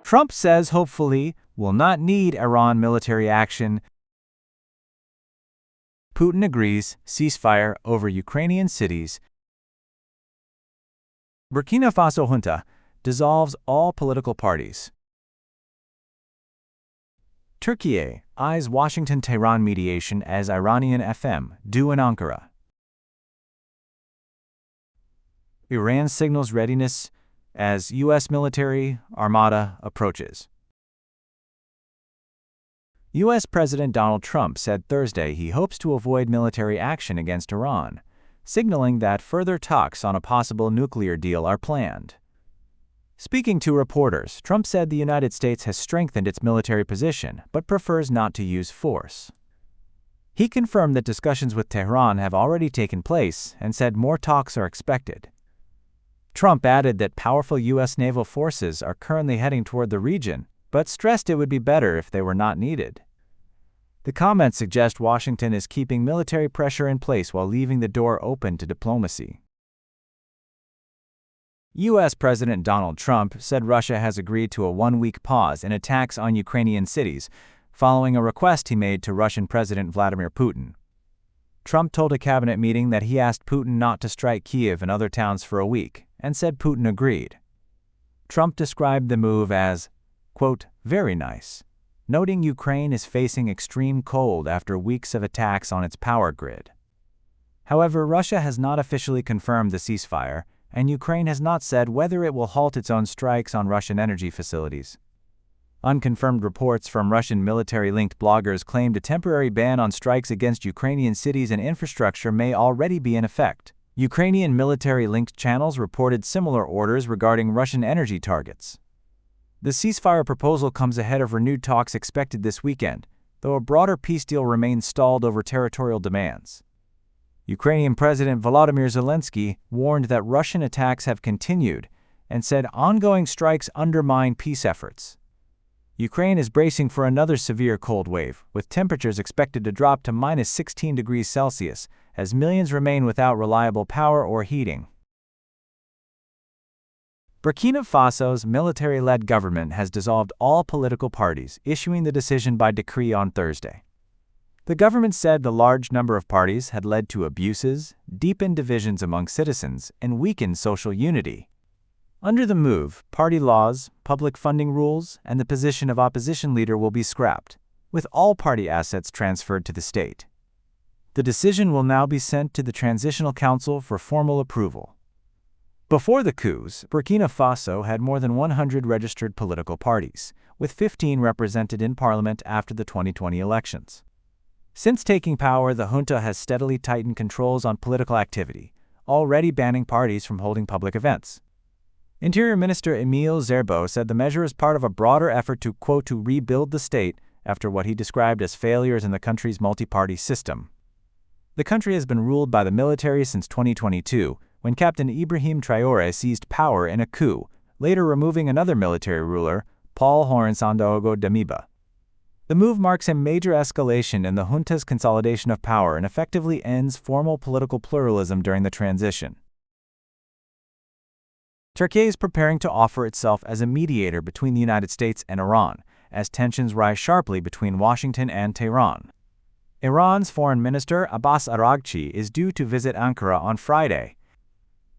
Trump says hopefully will not need Iran military action. Putin agrees ceasefire over Ukrainian cities. Burkina Faso junta dissolves all political parties. Turkey eyes Washington-Tehran mediation as Iranian FM due in Ankara. Iran signals readiness as U.S. military armada approaches. U.S. President Donald Trump said Thursday he hopes to avoid military action against Iran, signaling that further talks on a possible nuclear deal are planned. Speaking to reporters, Trump said the United States has strengthened its military position but prefers not to use force. He confirmed that discussions with Tehran have already taken place and said more talks are expected. Trump added that powerful U.S. naval forces are currently heading toward the region, but stressed it would be better if they were not needed. The comments suggest Washington is keeping military pressure in place while leaving the door open to diplomacy. U.S. President Donald Trump said Russia has agreed to a one-week pause in attacks on Ukrainian cities, following a request he made to Russian President Vladimir Putin. Trump told a cabinet meeting that he asked Putin not to strike Kyiv and other towns for a week, and said Putin agreed. Trump described the move as, quote, very nice, noting Ukraine is facing extreme cold after weeks of attacks on its power grid. However, Russia has not officially confirmed the ceasefire, and Ukraine has not said whether it will halt its own strikes on Russian energy facilities. Unconfirmed reports from Russian military-linked bloggers claimed a temporary ban on strikes against Ukrainian cities and infrastructure may already be in effect. Ukrainian military-linked channels reported similar orders regarding Russian energy targets. The ceasefire proposal comes ahead of renewed talks expected this weekend, though a broader peace deal remains stalled over territorial demands. Ukrainian President Volodymyr Zelensky warned that Russian attacks have continued and said ongoing strikes undermine peace efforts. Ukraine is bracing for another severe cold wave, with temperatures expected to drop to minus 16 degrees Celsius as millions remain without reliable power or heating. Burkina Faso's military-led government has dissolved all political parties, issuing the decision by decree on Thursday. The government said the large number of parties had led to abuses, deepened divisions among citizens, and weakened social unity. Under the move, party laws, public funding rules, and the position of opposition leader will be scrapped, with all party assets transferred to the state. The decision will now be sent to the Transitional Council for formal approval. Before the coups, Burkina Faso had more than 100 registered political parties, with 15 represented in parliament after the 2020 elections. Since taking power, the junta has steadily tightened controls on political activity, already banning parties from holding public events. Interior Minister Emile Zerbo said the measure is part of a broader effort to, quote, to rebuild the state after what he described as failures in the country's multi-party system. The country has been ruled by the military since 2022, when Captain Ibrahim Traoré seized power in a coup, later removing another military ruler, Paul Sandaogo Damiba. The move marks a major escalation in the junta's consolidation of power and effectively ends formal political pluralism during the transition. Turkey is preparing to offer itself as a mediator between the United States and Iran, as tensions rise sharply between Washington and Tehran. Iran's Foreign Minister Abbas Araghchi is due to visit Ankara on Friday.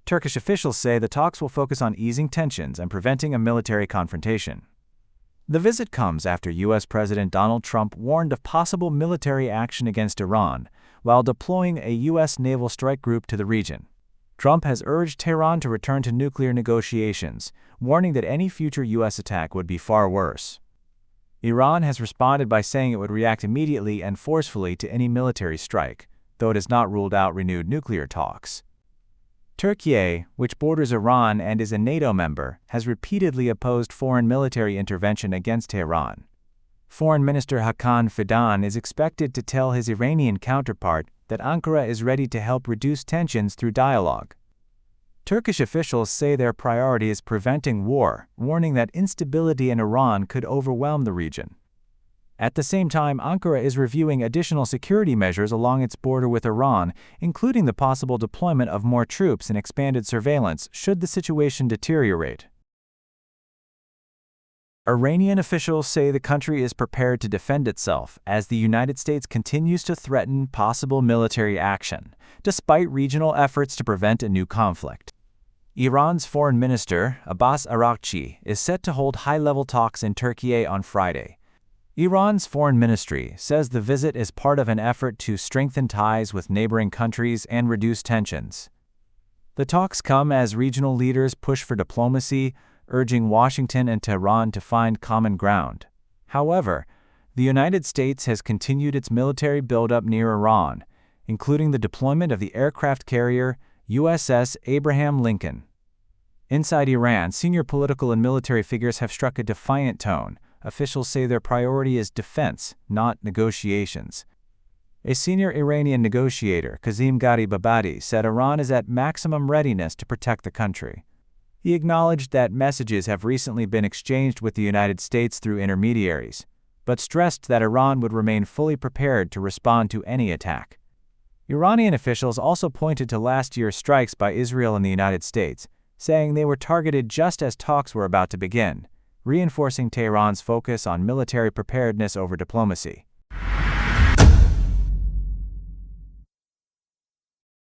Turkish officials say the talks will focus on easing tensions and preventing a military confrontation. The visit comes after U.S. President Donald Trump warned of possible military action against Iran while deploying a U.S. naval strike group to the region. Trump has urged Tehran to return to nuclear negotiations, warning that any future U.S. attack would be far worse. Iran has responded by saying it would react immediately and forcefully to any military strike, though it has not ruled out renewed nuclear talks. Turkey, which borders Iran and is a NATO member, has repeatedly opposed foreign military intervention against Tehran. Foreign Minister Hakan Fidan is expected to tell his Iranian counterpart that Ankara is ready to help reduce tensions through dialogue. Turkish officials say their priority is preventing war, warning that instability in Iran could overwhelm the region. At the same time, Ankara is reviewing additional security measures along its border with Iran, including the possible deployment of more troops and expanded surveillance should the situation deteriorate. Iranian officials say the country is prepared to defend itself as the United States continues to threaten possible military action, despite regional efforts to prevent a new conflict. Iran's foreign minister, Abbas Araghchi, is set to hold high-level talks in Turkey on Friday. Iran's foreign ministry says the visit is part of an effort to strengthen ties with neighboring countries and reduce tensions. The talks come as regional leaders push for diplomacy, urging Washington and Tehran to find common ground. However, the United States has continued its military buildup near Iran, including the deployment of the aircraft carrier USS Abraham Lincoln. Inside Iran, senior political and military figures have struck a defiant tone. Officials say their priority is defense, not negotiations. A senior Iranian negotiator, Kazim Gharibabadi, said Iran is at maximum readiness to protect the country. He acknowledged that messages have recently been exchanged with the United States through intermediaries, but stressed that Iran would remain fully prepared to respond to any attack. Iranian officials also pointed to last year's strikes by Israel and the United States, saying they were targeted just as talks were about to begin, reinforcing Tehran's focus on military preparedness over diplomacy.